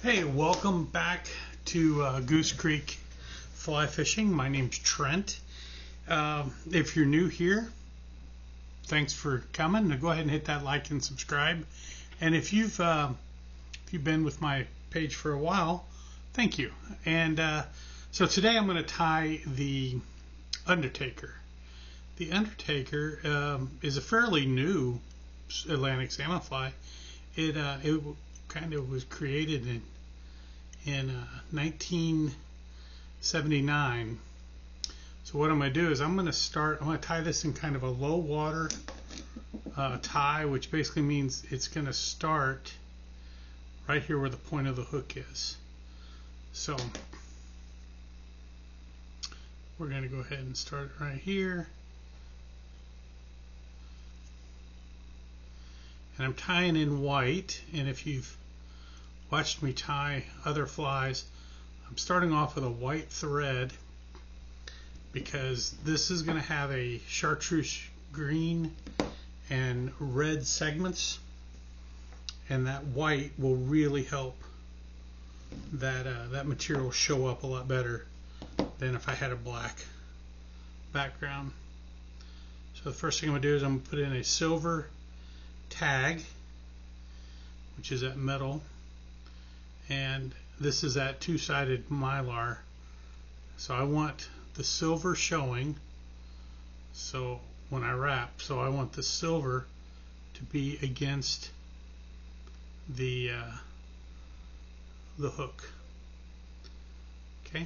Hey, welcome back to Goose Creek Fly Fishing. My name's Trent. If you're new here, thanks for coming. Now go ahead and hit that like and subscribe. And if you've been with my page for a while, thank you. And so today I'm going to tie the Undertaker. The Undertaker is a fairly new Atlantic salmon fly. It kind of was created in 1979. So what I'm going to do is I'm going to tie this in kind of a low water tie, which basically means it's going to start right here where the point of the hook is. So we're going to go ahead and start it right here. And I'm tying in white, and if you've watched me tie other flies, I'm starting off with a white thread because this is going to have a chartreuse green and red segments, and that white will really help that material show up a lot better than if I had a black background. So the first thing I'm going to do is I'm going to put in a silver tag, which is that metal, and this is that two-sided mylar. So I want the silver showing, so when I wrap, so I want the silver to be against the hook. Okay,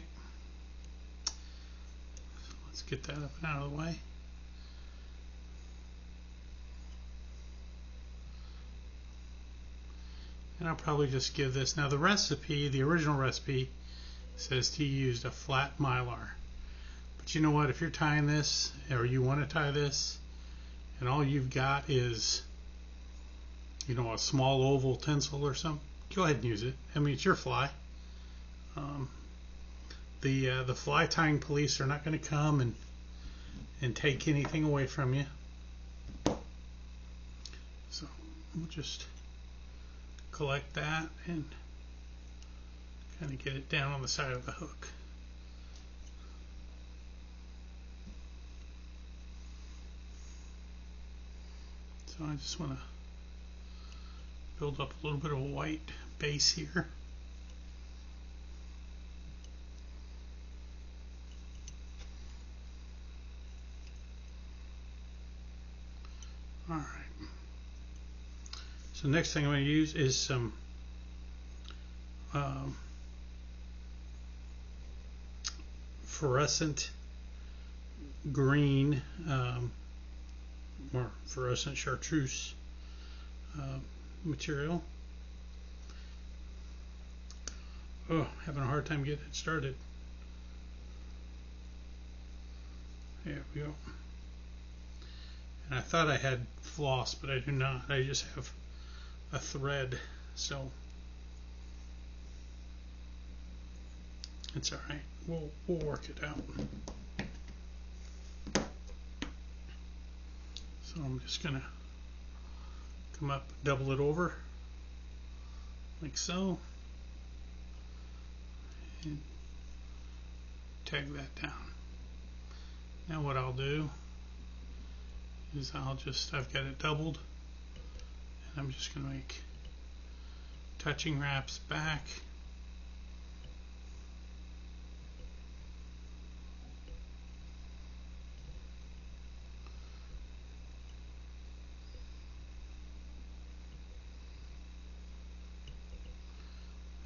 so let's get that up and out of the way. And I'll probably just give this. Now the recipe, the original recipe, says to use a flat mylar. But you know what, if you're tying this, or you want to tie this, and all you've got is, you know, a small oval tinsel or something, go ahead and use it. I mean, it's your fly. The fly tying police are not going to come and take anything away from you. So we'll just collect that and kind of get it down on the side of the hook. So I just want to build up a little bit of a white base here. All right. So next thing I'm going to use is some fluorescent green or fluorescent chartreuse material. Oh, having a hard time getting it started. There we go. And I thought I had floss, but I do not. I just have a thread, so it's all right. We'll work it out. So I'm just gonna come up, double it over like so, and tag that down. Now what I'll do is I've got it doubled, and I'm just going to make touching wraps back.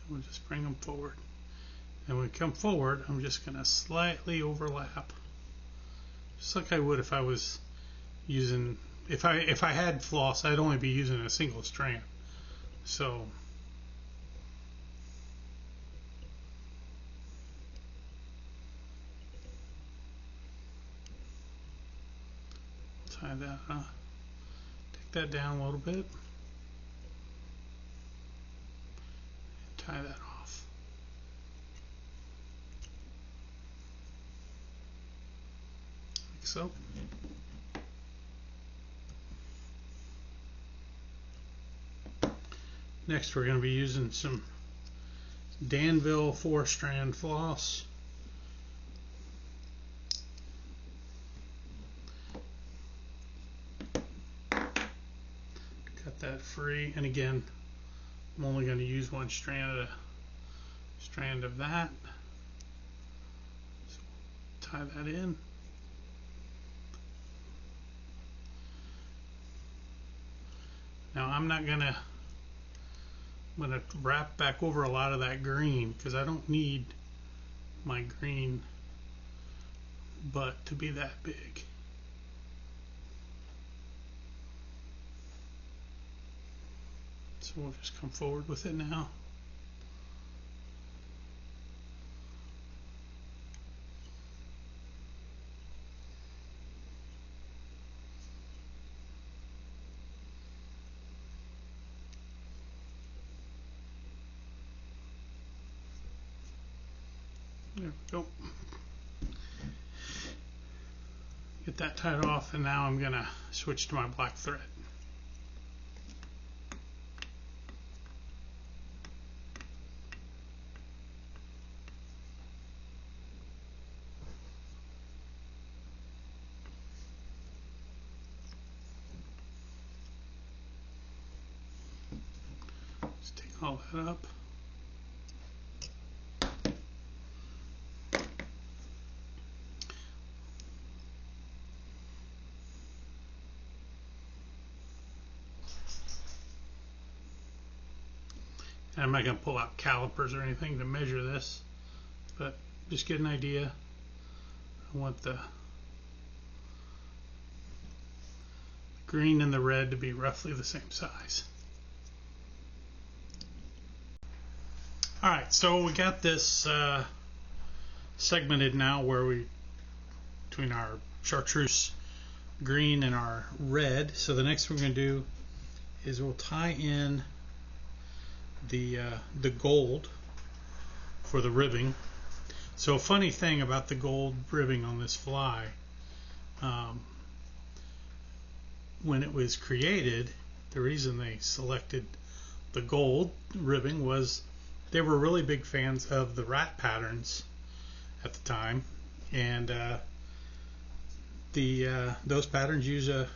We'll just bring them forward. And when we come forward, I'm just going to slightly overlap, just like I would if I was using, if I had floss, I'd only be using a single strand. So tie that, take that down a little bit, and tie that off. Like so. Next we're going to be using some Danville 4-strand floss. Cut that free, and again, I'm only going to use one strand of that. So tie that in. Now I'm gonna wrap back over a lot of that green because I don't need my green butt to be that big. So we'll just come forward with it now. There we go. Get that tied off, and now I'm gonna switch to my black thread. Just take all that up. And I'm not going to pull out calipers or anything to measure this, but just get an idea. I want the green and the red to be roughly the same size. Alright, so we got this segmented now where between our chartreuse green and our red. So the next thing we're going to do is we'll tie in the gold for the ribbing. So a funny thing about the gold ribbing on this fly, when it was created, the reason they selected the gold ribbing was they were really big fans of the rat patterns at the time, and those patterns use a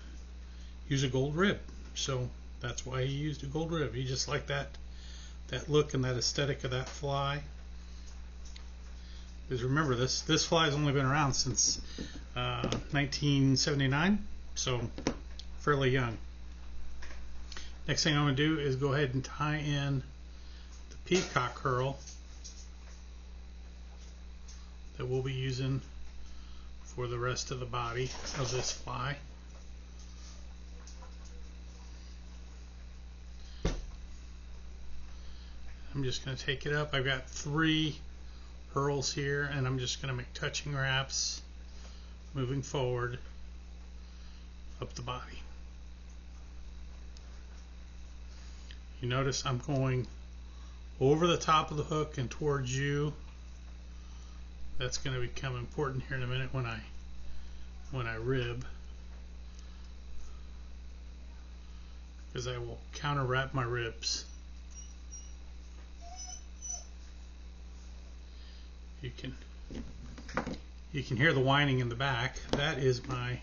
gold rib, so that's why he used a gold rib. He just liked that look and that aesthetic of that fly. Because remember, this fly has only been around since 1979, so fairly young. Next thing I'm going to do is go ahead and tie in the peacock curl that we'll be using for the rest of the body of this fly. I'm just going to take it up. I've got 3 purls here, and I'm just going to make touching wraps moving forward up the body. You notice I'm going over the top of the hook and towards you. That's going to become important here in a minute when I rib, because I will counter wrap my ribs. You can hear the whining in the back. That is my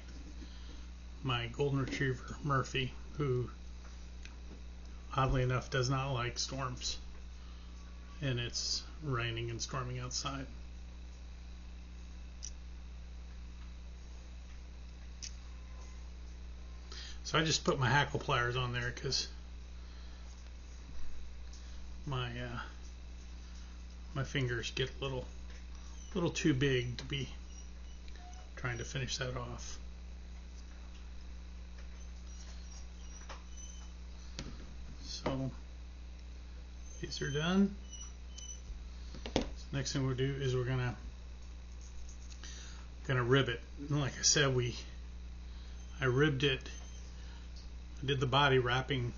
golden retriever Murphy, who oddly enough does not like storms, and it's raining and storming outside. So I just put my hackle pliers on there because my fingers get a little too big to be trying to finish that off. So these are done. So next thing we'll do is we're gonna rib it. And like I said, I ribbed it. I did the body wrapping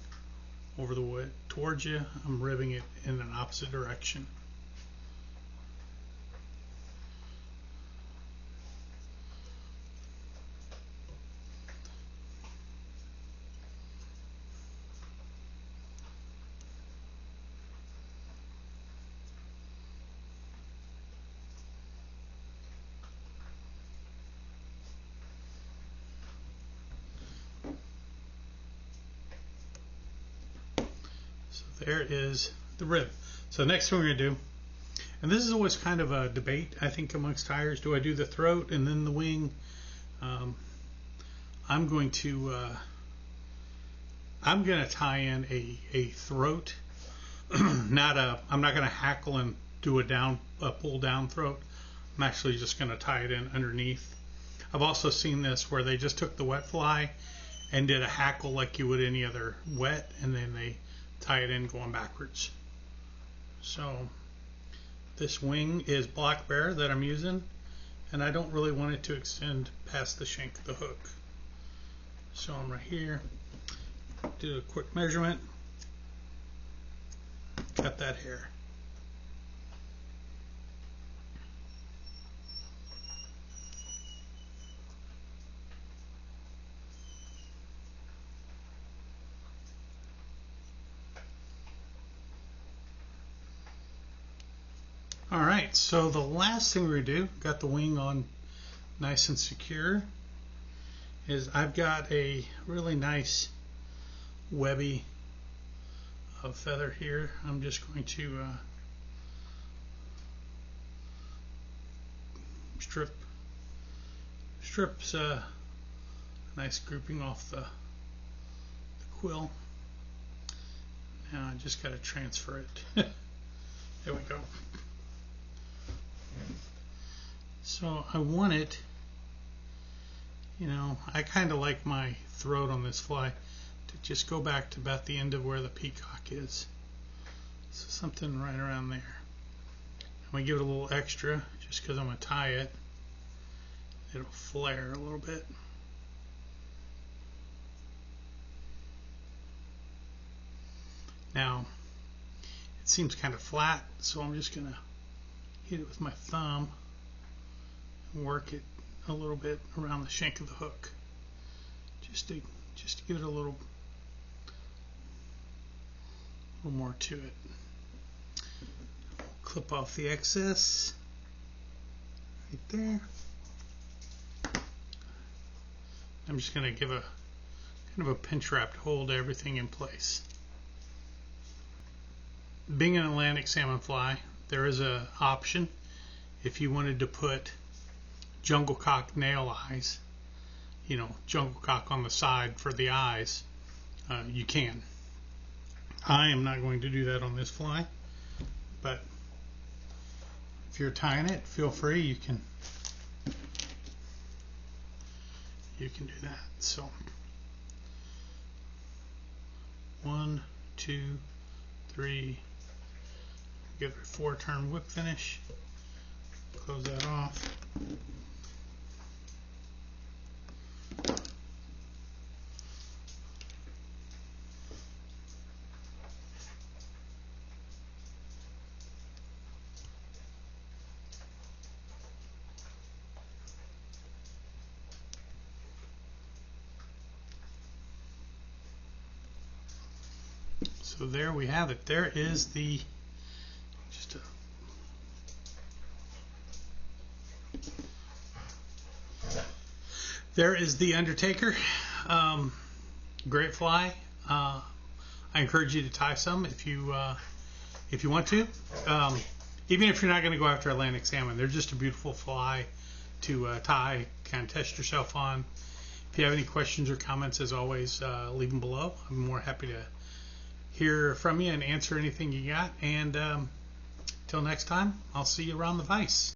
over the wood towards you. I'm ribbing it in an opposite direction. there is the rib. So next thing we're going to do, and this is always kind of a debate, I think, amongst tyers. Do I do the throat and then the wing? I'm going to tie in a throat, I'm not going to hackle and do a pull down throat. I'm actually just going to tie it in underneath. I've also seen this where they just took the wet fly and did a hackle like you would any other wet, and then they tie it in going backwards. So this wing is black bear that I'm using, and I don't really want it to extend past the shank of the hook. So I'm right here, do a quick measurement, cut that hair. Alright, so the last thing we're going to do, got the wing on nice and secure, is I've got a really nice webby of feather here. I'm just going to strips a nice grouping off the quill. Now I just got to transfer it. There we go. So I want it, I kind of like my throat on this fly to just go back to about the end of where the peacock is. So something right around there. I'm going to give it a little extra just because I'm going to tie it. It'll flare a little bit. Now, it seems kind of flat, so I'm just going to hit it with my thumb and work it a little bit around the shank of the hook, just to give it a little more to it. Clip off the excess right there. I'm just going to give a kind of a pinch wrap to hold everything in place. Being an Atlantic salmon fly, there is an option if you wanted to put jungle cock nail eyes, jungle cock on the side for the eyes, you can. I am not going to do that on this fly, but if you're tying it, feel free, you can do that. So 1, 2, 3, give it a 4-turn whip finish, close that off. So there we have it. There is the there is the Undertaker. Great fly. I encourage you to tie some if you want to. Even if you're not going to go after Atlantic salmon, they're just a beautiful fly to tie, kind of test yourself on. If you have any questions or comments, as always, leave them below. I'm more happy to hear from you and answer anything you got. And till next time, I'll see you around the vise.